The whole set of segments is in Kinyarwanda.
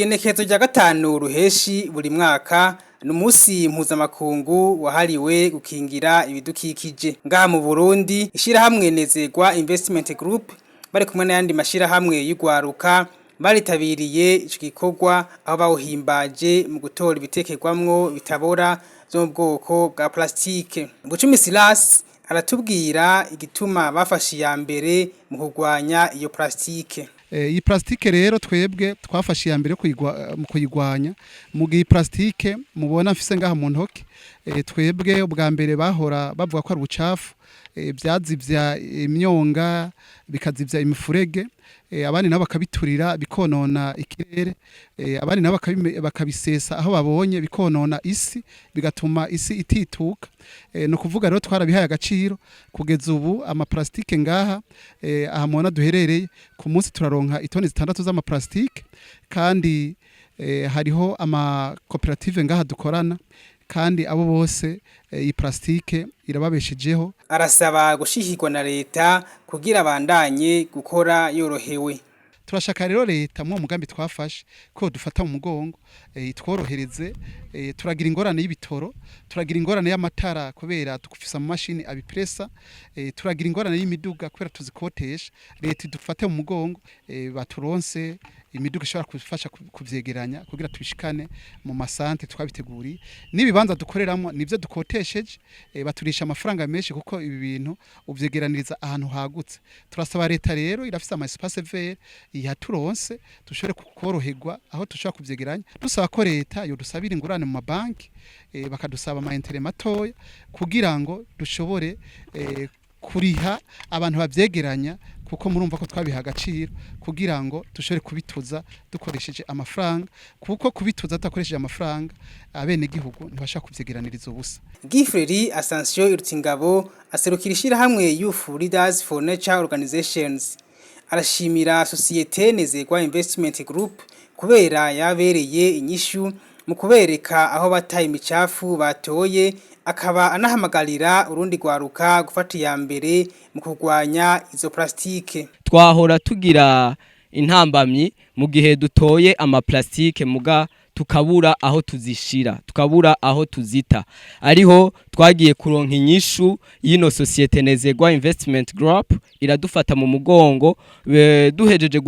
Igenekerezo rya gatanu ruheshi buri mwaka n'umunsi mpuzamakungu wahariwe gukingira ibidukikije. Ngaha mu Burundi ishirahamwe Nezerwa Investment Group bari kumwe n'ayandi mashirahamwe y'ugwaruka baritabiriye ico gikorwa aho bawuhimbaje mu gutora ibitekerwamwo bitabora byo mu bwoko bwa plastike. Bucumi Silas aratubwira igituma bafashe ya mbere mu kurwanya iyo plastike. Iyi plastike rero twebwe twafashe ya mbere mu kuyigwanya mu gihe plastike mubona mfise ngaha mu ntoke twebwe ubwa mbere bahora bavuga ko ari ubucafu byazivya imyonga bikazivya imifurege abandi nabo bakabiturira bikonona ikirere abandi nabo bakabisesa aho babonye bikonona isi bigatuma isi itituka no kuvuga rero twarabihaye agaciro kugeza ubu ama plastike ngaha aha mubona duherereye ku munsi turaronka itoni 6 z'ama plastike kandi hariho ama cooperative ngaha dukorana kandi abo bose iyi plastike irababeshejeho. Arasaba gushikirwa na leta kugira bandanye gukora yorohewe. Turashaka rero leta mu mugambi twafashe ko dufata mu mugongo itworohereze turagira ingorane y'ibitoro turagira ingorane y'amatara kubera tukufisa mu mashini abipressa turagira ingorane y'imiduga kubera tuzikotesha leta dufate mu mugongo baturonse imiduga ishobora kufasha kuvyegeranya kugira tubishikane mu masante twabiteguri nibibanza dukoreramo nivyo dukotesheje baturisha amafaranga menshi kuko ibi bintu uvyegeraniriza ahantu hagutse. Turasaba leta rero irafise ama espace vert yaturonse dushobore kukoroherwa aho dushobora kuvyegeranya dusaba ko leta yo dusabira ingurane mu mabanki bakadusaba ama intérêt matoya kugira ngo dushobore kuriha abantu bavyegeranya kuko murumva ko twabiha agaciro kugira ngo dushobore kubituza dukoresheje amafaranga kuko kubituza atakoresheje amafaranga abene gihugu ntibashaka kuvyegeraniriza ubusa. Gifreri Ascension Irtingabo aserukira ishirahamwe Youth Leaders for Nature Organizations arashimira societe Nezerwa Investment Group kubera yabereye inyishu mu kubereka aho bataye imicafu batoye akaba anahamagarira urundi gwaruka gufata ya mbere mu kurwanya izo plastike. Twahora tugira intambamyi mu gihe dutoye ama plastike muga tukabura aho tuzishira tukabura aho tuzita ariho twagiye kuronka inyishu yino societe Nezerwa Investment Group iradufata mu mugongo duhejeje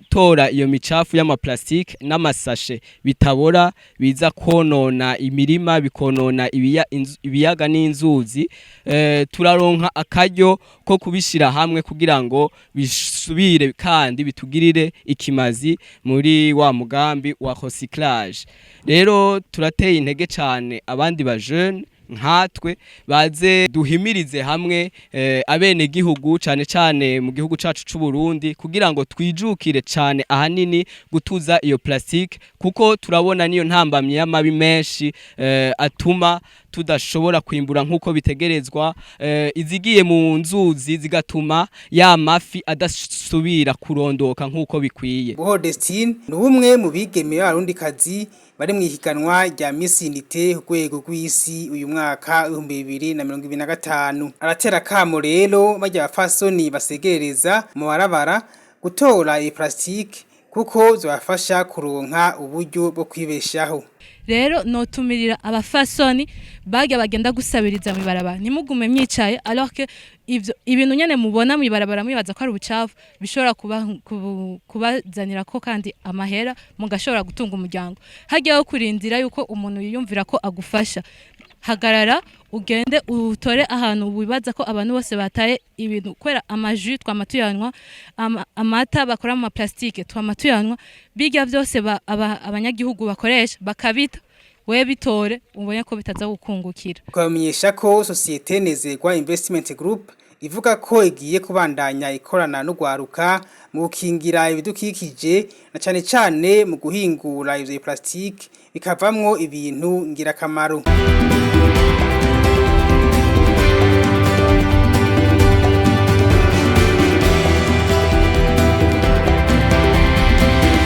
tora iyo micafu y'ama plastike n'amasashe bitabora biza konona imirima bikonona ibiyaga n'inzuzi turaronka akaryo ko kubishira hamwe kugira ngo bisubire kandi bitugirire ikimazi muri wa mugambi wa recyclage. Rero turateye intege cyane abandi ba jeune nkatwe baze duhimirize hamwe abene gihugu cyane mu gihugu cacu c'u Burundi kugira ngo twijukire cyane ahanini gutuza iyo plastique kuko turabona niyo ntambamye y'amabi menshi atuma tudashobora kwimbura nkuko bitegerezwa izigiye mu nzuzi zigatuma ya mafi adasubira kurondoka nkuko bikwiye. Buho Destine ni umwe mu bigemeye abarundi kazi bari mu ihiganwa rya Miss Unité ku rwego rw'isi uyu mwaka 2025 aratera kamo rero bajya abafasoni basegereza mu barabara gutora iyi plastike kuko zibafasha kuronka uburyo bwo kwibeshaho. Rero notumirira abafasoni bagya bagenda gusabiriza mu barabara nimugume myicaye alors que ivyo ibintu nyene mubona mu barabara mwibaza ko ari ubucafu bishobora kubazanira ko kandi amahera mugashobora gutunga umuryango hagiyeho kurindira yuko umuntu yiyumvira ko agufasha hagarara ugende utore ahantu wibaza ko abantu bose bataye ibintu kwera amaju twamatuyanwa amata bakora mu plastike twamatuyanwa bijya byose abanyagihugu bakoresha bakabita we bitore ubonye ko bitaza gukungukira. Kwamenyesha ko societe Nezerwa Investment Group ivuga ko igiye kubandanya ikorana no gwaruka mu gukingira ibidukikije na cyane mu guhingura ivyo plastike bikavamwo ibintu ngirakamaro.